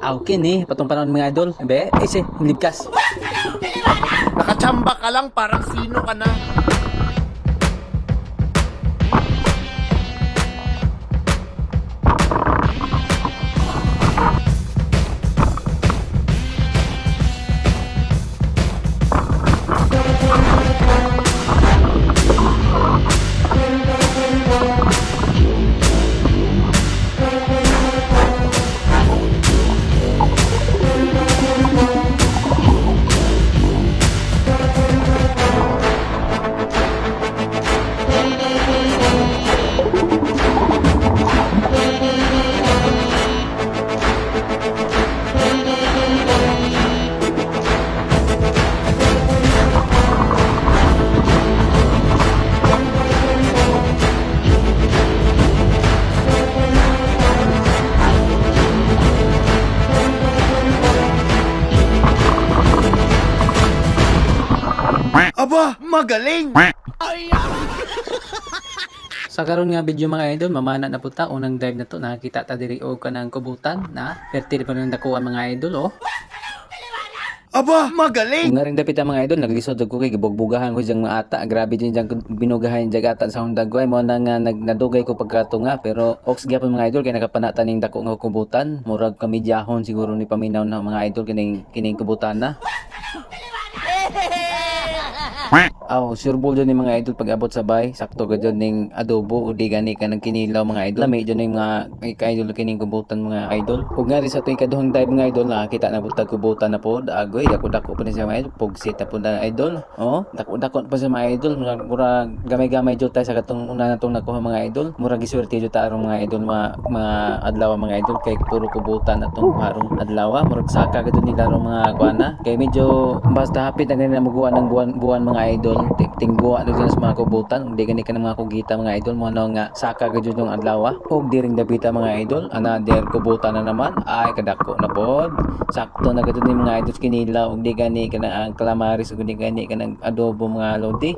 Okay ni, patong panahon mga idol. Be, isi, libkas. Nakachamba ka lang, parang sino ka na? Aba, magaling! Sa karon nga video mga idol, mamana na puta unang dive na to. Nakakita ta diri og kanang kubutan na fertile pa nang dakuha mga idol oh. Aba, magaling! Kung nga rin dapit ang mga idol, naglisod ko kay gibugbugahan ko diyang mga ata. Grabe din diyang binugahan diyang ata sa hundagway. Mo na nga nadugay ko pagkatunga. Pero ox gyapon mga idol kay nakapanatan ning dako nga kubutan. Murag kami diyahon siguro ni paminaw na mga idol kining kubutan na. Sure ball dyan yung mga idol pag abot sa bay. Sakto ka dyan ng adobo o di gani ka ng kinilaw mga idol. Lami dyan yung mga ka-idol kining kubutan mga idol. Kung nga rin sa tuwing kaduhang dive mga idol, nakakita na po kubutan na po. Agoy, dako-dako pa rin siya mga idol. Pugsit na po na idol. Dako-dako pa siya mga idol. Mura gamay-gamay dyan tayo sa katong una na itong nakuha mga idol. Mura giswerte dyan tayo mga idol, mga adlaw mga idol. Kay puro kubutan na itong kuharong adlaw. Murag saka ka dyan nila mga kuana. Kay medyo basta hapit na ganyan na maguha ng buwan mga idol. Tingguwa na dyan sa mga kubutan. Hindi gani ka ng mga kugita mga idol. Mga nga saka ka dyan yung adlaw. Huwag di ring dapita mga idol. Another kubutan na naman. Ay kadako na po. Sakto na gano'n yung mga idol kinila. Huwag di gani ka na ang calamaris. Huwag di gani ka ng adobo mga lodi.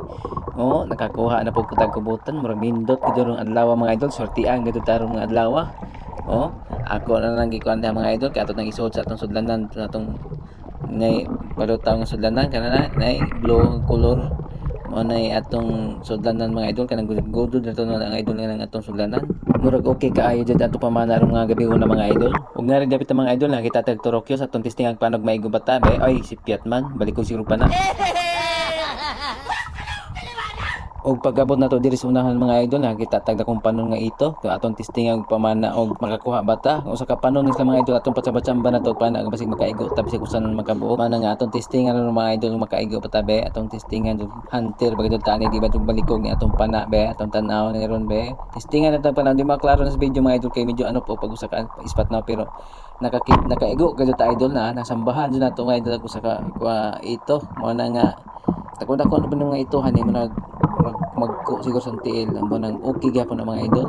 Nakakuha na po katag kubutan. Murag nindot ka dyan yung adlaw mga idol. Sortian gano'n tarong mga adlaw. Ako na lang gikuan na mga idol. Kaya ito nang isuot sa atong sudlanan. Sa atong ngay palutaw ng sudlanan. Kana na blue color. Nay atong sudlanan mga idol kanang godod na to ang idol nga ng atong sudlanan. Murag okay kaayo jud ato pamana ron mga gabi una mga idol. Ug nga rin dapat ang mga idol nakita tag Torokyo sa atong testing ang panog maigo bata be ay si Piat man balik ko siguro pa na. Og pagabot na to diri sa unahan mga idol nakita tag dakong panon nga ito to atong testing ang pamana og makakuha bata usa ka panon sa mga idol atong patsabatsamba na to pana basig makaigo tabi sig usan makabuo mana nga atong testing ano mga idol makaigo patabe atong testingan hunter bagay tani di ba tug balikog ni atong pana be atong tan-aw ni ron be testingan na pana di maklaro na sa video mga idol kay medyo ano po pag usa ka ispat na pero nakaigo kadto ta idol na nasambahan jud nato mga idol usa ka ito mo na nga dako-dako na nga ito hani mo magko siguro sa tiil ang nang okay gyapon ang mga idol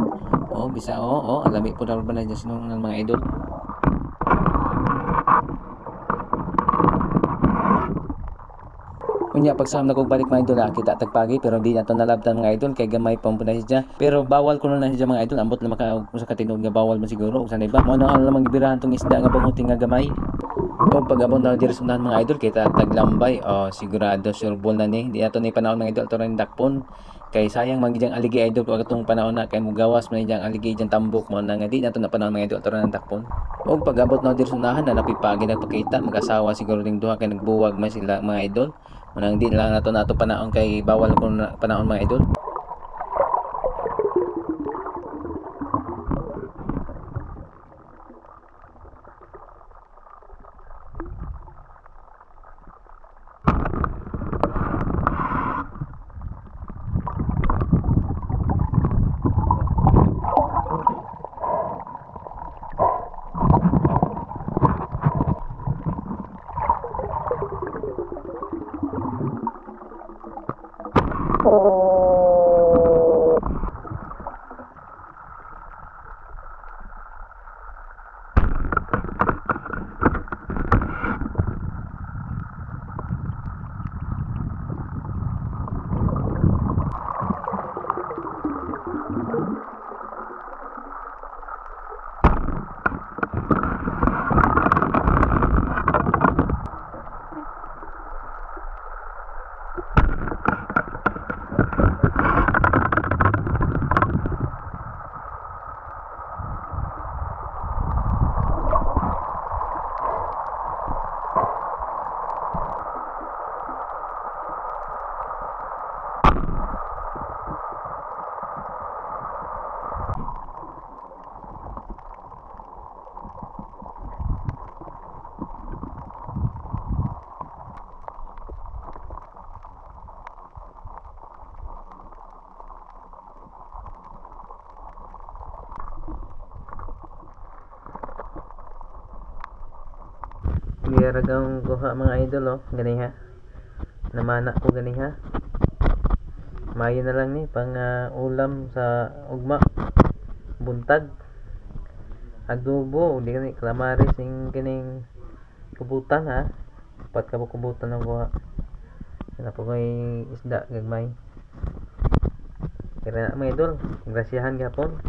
bisa alami po na ba na sinungan mga idol. Unya pagsam na kog balik mga idol kita tagpagi pero di nato nalabtan mga idol kay gamay pa na siya pero bawal ko na siya mga idol ambot na maka usa ka tinud nga bawal man siguro ug sanay ba mo na lamang gibirahan tong isda nga banguting nga gamay. Pag abot na diri sundan mga idol kita taglambay sigurado sure ball na ni di ato ni panahon mga idol to rin dakpon kay sayang magijang aligi idol pag atong panahon na kay mugawas man ijang aligi ijang tambok mo na nga di nato na panahon mga idol to rin dakpon. Pag abot na diri sunahan na napipagi nagpakita mag-asawa siguro ding duha kay nagbuwag man sila mga idol. Manang di lang nato panahon kay bawal ko panahon mga idol. Oh. Biyaragang kuha mga idol oh. Gani ha. Namana ko gani ha. Mayo na lang ni pang ulam sa ugma. Buntag. Adobo, di gani kalamaris ning kining kubutan ha. Pat ka kubutan ng kuha. Na po may isda gagmay. Kaya na mga idol, grasyahan gapon.